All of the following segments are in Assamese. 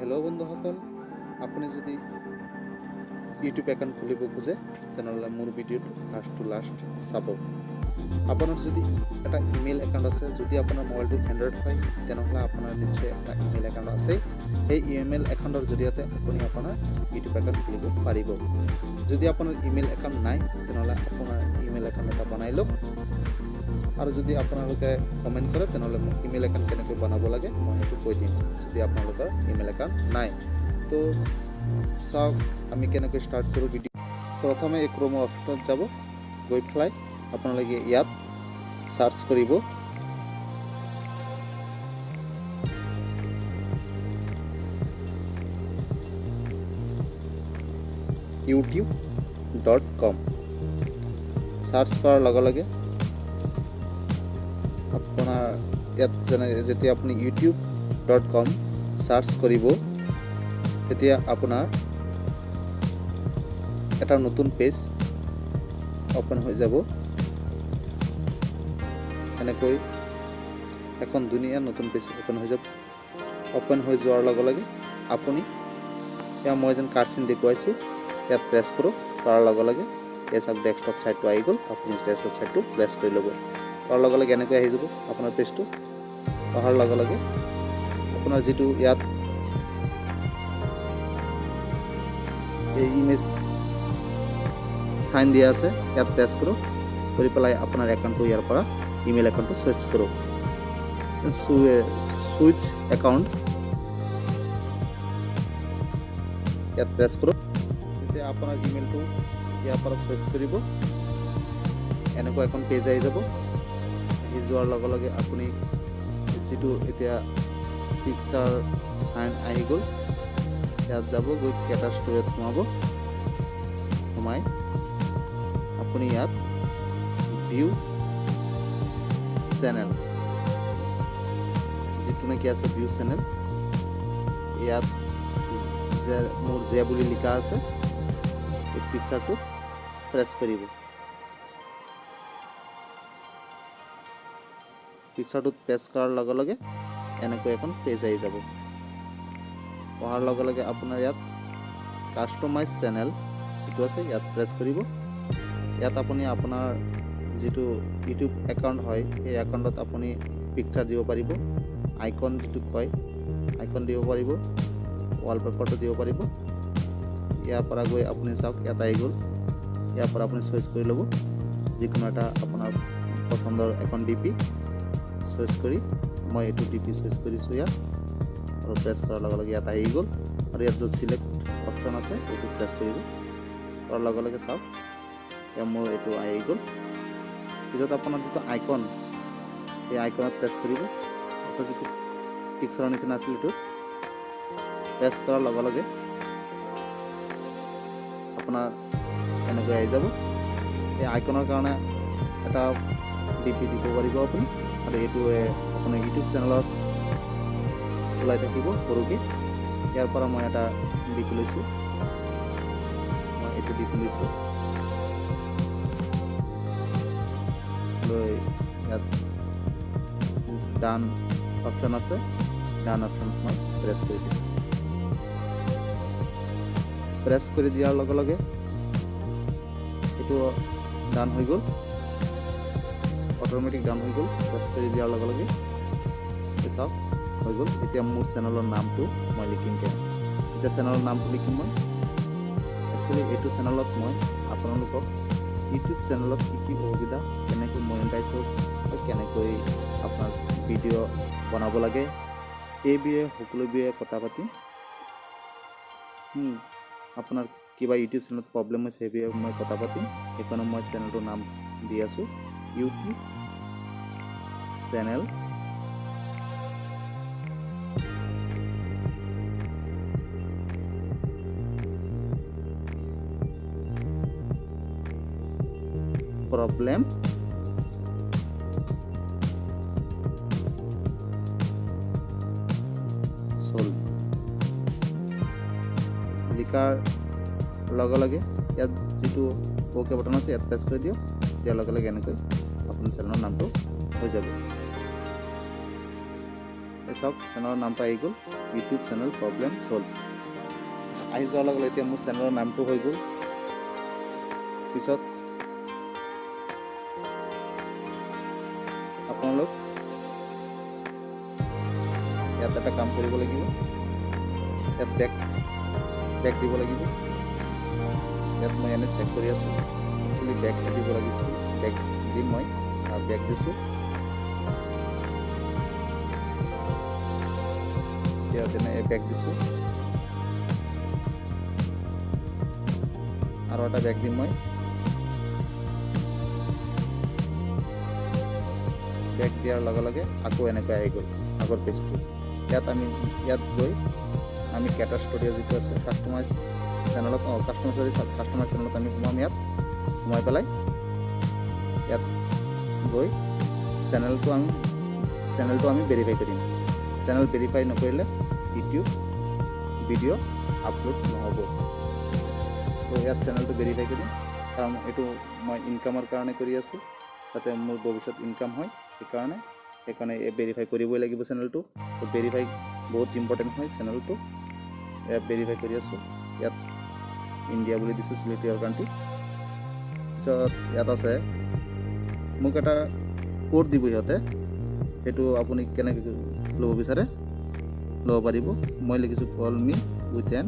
হেল্ল' বন্ধুসকল, আপুনি যদি ইউটিউব একাউণ্ট খুলিব খোজে তেনেহ'লে মোৰ ভিডিঅ'টো ফাৰ্ষ্ট টু লাষ্ট চাব। আপোনাৰ যদি এটা ইমেইল একাউণ্ট আছে, যদি আপোনাৰ মোবাইলটো এণ্ড্ৰইড হয় তেনেহ'লে আপোনাৰ নিশ্চয় এটা ইমেইল একাউণ্ট আছে। সেই ইমেইল একাউণ্টৰ জৰিয়তে আপুনি আপোনাৰ ইউটিউব একাউণ্ট খুলিব পাৰিব। যদি আপোনাৰ ইমেইল একাউণ্ট নাই তেনেহ'লে আপোনাৰ ইমেইল একাউণ্ট এটা বনাই লওক। আৰু যদি আপোনালোকে কমেণ্ট কৰে তেনেহ'লে মোক ইমেইল একাউণ্ট কেনেকৈ বনাব লাগে মই সেইটো কৈ দিম, যদি আপোনালোকৰ ইমেইল একাউণ্ট নাই। তো চাওক আমি কেনেকৈ ষ্টাৰ্ট কৰোঁ ভিডিঅ'। প্ৰথমে এই ক্ৰম অপশ্যনত যাব, গৈ পেলাই আপোনালোকে ইয়াত সাৰ্চ কৰিব youtube.com। সাৰ্চ কৰাৰ লগে লগে আপোনাৰ ইয়াত যেতিয়া আপুনি youtube.com সাৰ্চ কৰিব তেতিয়া আপোনাৰ এটা নতুন পেজ ওপেন হৈ যাব। এনেকৈ এখন ধুনীয়া নতুন পেজ ওপেন হৈ যাব। ওপেন হৈ যোৱাৰ লগে লগে আপুনি ইয়াত মই যেন কাৰ্ড দেখুৱাইছোঁ ইয়াত প্ৰেছ কৰক। কৰাৰ লগে লগে এই চাওক ডেস্কটপ সাইটটো আহি গ'ল। আপুনি ডেস্কটপ সাইটটো প্ৰেছ কৰি ল'ব। কৰাৰ লগে লগে এনেকৈ আহি যাব আপোনাৰ পেজটো। অহাৰ লগে লগে আপোনাৰ যিটো ইয়াত এই ইমেজ সাইন দিয়া আছে ইয়াত প্ৰেছ কৰক। কৰি পেলাই আপোনাৰ একাউণ্টটো ইয়াৰ পৰা ইমেইল একাউণ্টটো সুইচ কৰক। সুইচ একাউণ্ট ইয়াত প্ৰেছ কৰক। তেতিয়া আপোনাৰ ইমেইলটো ইয়াৰ পৰা সুইচ কৰিব। এনেকুৱা এখন পেজ আহি যাব। আহি যোৱাৰ লগে লগে আপুনি যিটো এতিয়া পিকচাৰ সাইন আহি গ'ল ইয়াত যাব, গৈ কেটা ষ্ট'ৰীত সোমাব। সোমাই আপুনি ইয়াত ভিউ চেনেল যিটো নেকি আছে ভিউ চেনেল, ইয়াত যে মোৰ যে বুলি লিখা আছে এই পিকচাৰটো প্ৰেছ কৰিব। পিকচাৰটোত প্ৰেছ কৰাৰ লগে লগে এনেকৈ এখন পেজ আহি যাব। অহাৰ লগে লগে আপোনাৰ ইয়াত কাষ্টমাইজ চেনেল যিটো আছে ইয়াত প্ৰেছ কৰিব। ইয়াত আপুনি আপোনাৰ যিটো ইউটিউব একাউণ্ট হয় সেই একাউণ্টত আপুনি পিকচাৰ দিব পাৰিব, আইকন যিটো কয় আইকন দিব পাৰিব, ৱালপেপাৰটো দিব পাৰিব। ইয়াৰ পৰা গৈ আপুনি চাওক ইয়াত আহি গ'ল। ইয়াৰ পৰা আপুনি চইচ কৰি ল'ব যিকোনো এটা আপোনাৰ পচন্দৰ এখন ডিপি চইচ কৰি, মই এইটো ডিপি চইচ কৰিছোঁ ইয়াত। আৰু প্ৰেছ কৰাৰ লগে লগে ইয়াত আহি গ'ল। আৰু ইয়াত য'ত চিলেক্ট অপশ্যন আছে এইটো প্ৰেছ কৰিব। কৰাৰ লগে লগে চাওক এতিয়া মোৰ এইটো আহি গ'ল। পিছত আপোনাৰ যিটো আইকন সেই আইকনত প্ৰেছ কৰিব। অৰ্থাৎ যিটো পিকচাৰৰ নিচিনা আছিল এইটো প্ৰেছ কৰাৰ লগে লগে আপোনাৰ এনেকৈ আহি যাব। এই আইকনৰ কাৰণে এটা ডিপি দিব পাৰিব আপুনি। আৰু এইটো আপোনাৰ ইউটিউব চেনেলত ওলাই থাকিব সৰুকৈ। ইয়াৰ পৰা মই এটা ডিপি লৈছোঁ, মই এইটো ডিপি লৈছোঁ। লৈ ইয়াত ডান অপশ্যন আছে, ডান অপশ্যনত মই প্ৰেছ কৰি দিছোঁ। প্ৰেছ কৰি দিয়াৰ লগে লগে এইটো ডান হৈ গ'ল, অট'মেটিক ডান হৈ গ'ল। প্ৰেছ কৰি দিয়াৰ লগে লগে চাওক হৈ গ'ল। এতিয়া মোৰ চেনেলৰ নামটো মই লিখিম কেনে, এতিয়া চেনেলৰ নামটো লিখিম মই। একচুৱেলি এইটো চেনেলত মই আপোনালোকক ইউটিউব চেনেলত কি কি অসুবিধা, কেনেকৈ মনিটাইজ হওক আৰু কেনেকৈ আপোনাৰ ভিডিঅ' বনাব লাগে এই বিষয়ে সকলোবোৰে কথা পাতিম। আপোনাৰ কিবা ইউটিউব চেনেলত প্ৰব্লেম হৈছে সেই বিষয়ে মই কথা পাতিম। সেইকাৰণে মই চেনেলটোৰ নাম দি আছোঁ ইউটিউব চেনেল প্ৰব্লেম সলভ। লিখাৰ লগে লগে ইয়াত যিটো অ'কে বটন আছে ইয়াত প্ৰেছ কৰি দিয়ক। দিয়াৰ লগে লগে এনেকৈ আপোনাৰ চেনেলৰ নামটো হৈ যাব। এই চাওক চেনেলৰ নামটো আহি গ'ল, ইউটিউব চেনেল প্ৰব্লেম চল্ভ। আহি যোৱাৰ লগে লগে এতিয়া মোৰ চেনেলৰ নামটো হৈ গ'ল। পিছত আপোনালোক ইয়াত এটা কাম কৰিব লাগিব, ইয়াত বেক দিব লাগিব। ইয়াত মই এনে চেক কৰি আছোঁ, একচুৱেলি বেক দিব লাগিছিল, বেক দিম মই আৰু বেক দিছোঁ। এতিয়া তেনে বেক দিছোঁ আৰু এটা বেক দিম মই। বেক দিয়াৰ লগে লগে আকৌ এনেকৈ আহি গ'ল আগৰ পেজটো। ইয়াত গৈ আমি কেটাৰ ষ্টুডিঅ' যিটো আছে কাষ্টমাইজ চেনেলত কাষ্টমাৰ চেনেলত আমি সোমাম। ইয়াত সোমাই পেলাই ইয়াত গৈ চেনেলটো আমি ভেৰিফাই কৰিম। চেনেল ভেৰিফাই নকৰিলে ইউটিউব ভিডিঅ' আপলোড নহ'ব। তো ইয়াত চেনেলটো ভেৰিফাই কৰিম, কাৰণ এইটো মই ইনকামৰ কাৰণে কৰি আছোঁ, যাতে মোৰ ভৱিষ্যত ইনকাম হয়। সেইকাৰণে ভেৰিফাই কৰিবই লাগিব চেনেলটো। তো ভেৰিফাই বহুত ইম্পৰ্টেণ্ট হয় চেনেলটো। ইয়াত ভেৰিফাই কৰি আছোঁ। ইয়াত ইণ্ডিয়া বুলি দিছোঁ, চিলেক্ট ইয়ৰ কাণ্ট্ৰি। পিছত ইয়াত আছে মোক এটা কোড দিব সিহঁতে, সেইটো আপুনি কেনেকৈ ল'ব বিচাৰে ল'ব পাৰিব। মই লিখিছোঁ call me with an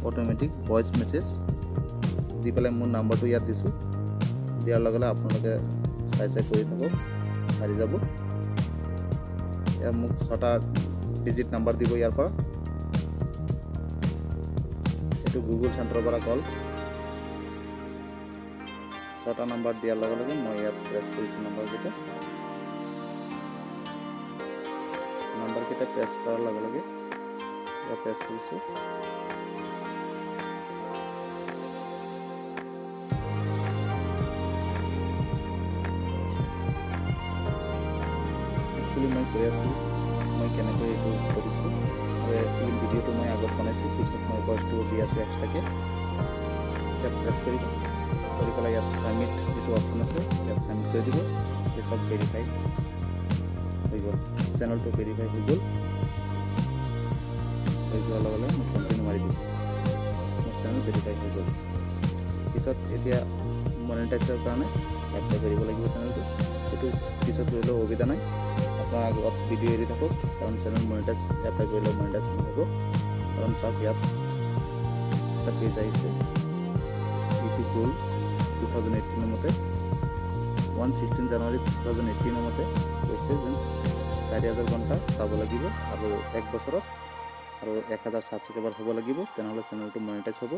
automatic voice message দি পেলাই মোৰ নাম্বাৰটো ইয়াত দিছোঁ। দিয়াৰ লগে লগে আপোনালোকে চাই কৰি থাকক, পাৰি যাব। ইয়াত মোক 6টা ডিজিট নাম্বাৰ দিব ইয়াৰ পৰা। এইটো গুগল চেণ্টাৰৰ পৰা কল। 6টা নাম্বাৰ দিয়াৰ লগে লগে মই ইয়াত প্ৰেছ কৰিছোঁ নাম্বাৰকেইটা প্ৰেছ কৰাৰ লগে লগে ইয়াত প্ৰেছ কৰিছোঁ। একচুৱেলি মই কৈ আছোঁ মই কেনেকৈ এইটো কৰিছোঁ, আৰু একচুৱেলি ভিডিঅ'টো মই আগত বনাইছোঁ, পিছত মই ভইচটো দি আছোঁ এক্সট্ৰাকৈ। ইয়াত প্ৰেছ কৰি পেলাই ইয়াত ছাবমিট যিটো অপশ্যন আছে ইয়াত ছাবমিট কৰি দিব। এই চব ভেৰিফাই হৈ গ'ল, চেনেলটো ভেৰিফাই হৈ গ'ল। হৈ যোৱাৰ লগে লগে মই কণ্টিনিউ মাৰি দিছোঁ, মোৰ চেনেল ভেৰিফাই হৈ গ'ল। পিছত এতিয়া মনিটাইজৰ কাৰণে এপ্লাই কৰিব লাগিব চেনেলটো। সেইটো পিছত কৰিলেও অসুবিধা নাই, আপোনাৰ আগত ভিডিঅ' এৰি থাকক, কাৰণ চেনেল মনিটাইজ এপ্লাই কৰিলেও মনিটাইজ নহ'ব। কাৰণ চাওক ইয়াত এটা পেজ আহিছে, ইউটিউব ৰুল 2018 মতে 16 জানুৱাৰী 2018 মতে কৈছে যে 4000 ঘণ্টা চাব লাগিব আৰু 1 বছৰত আৰু 1000 ছাবস্ক্ৰাইবাৰ হ'ব লাগিব, তেনেহ'লে চেনেলটো মনিটাইজ হ'ব।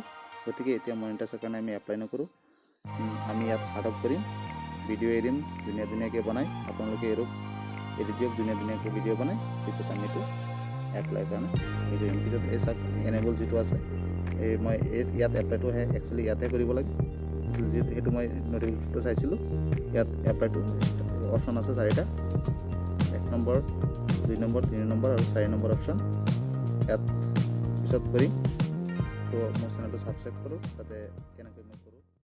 গতিকে এতিয়া মনিটাইজৰ কাৰণে আমি এপ্লাই নকৰোঁ, আমি ইয়াত হাৰ্ড অফ কৰিম, ভিডিঅ' এৰিম ধুনীয়াকৈ বনাই। আপোনালোকে এৰি দিয়ক ধুনীয়াকৈ ভিডিঅ' বনাই। পিছত আমি এইটো এপ্লাই কাৰণে ভিডিঅ' এৰিম। পিছত এই চাওক এনেবল যিটো আছে, মই ইয়াত এপ্লাইটো একচুৱেলি ইয়াতে কৰিব লাগে। সেইটো মই নটিফিকেশ্যনটো চাইছিলোঁ, ইয়াত এপ্লাইটো অপশ্যন আছে 4টা, 1 নম্বৰ 2 নম্বৰ 3 নম্বৰ আৰু 4 নম্বৰ অপশ্যন। ইয়াত পিছত কৰিম। তো মোৰ চেনেলটো ছাবস্ক্ৰাইব কৰোঁ, যাতে কেনেকৈ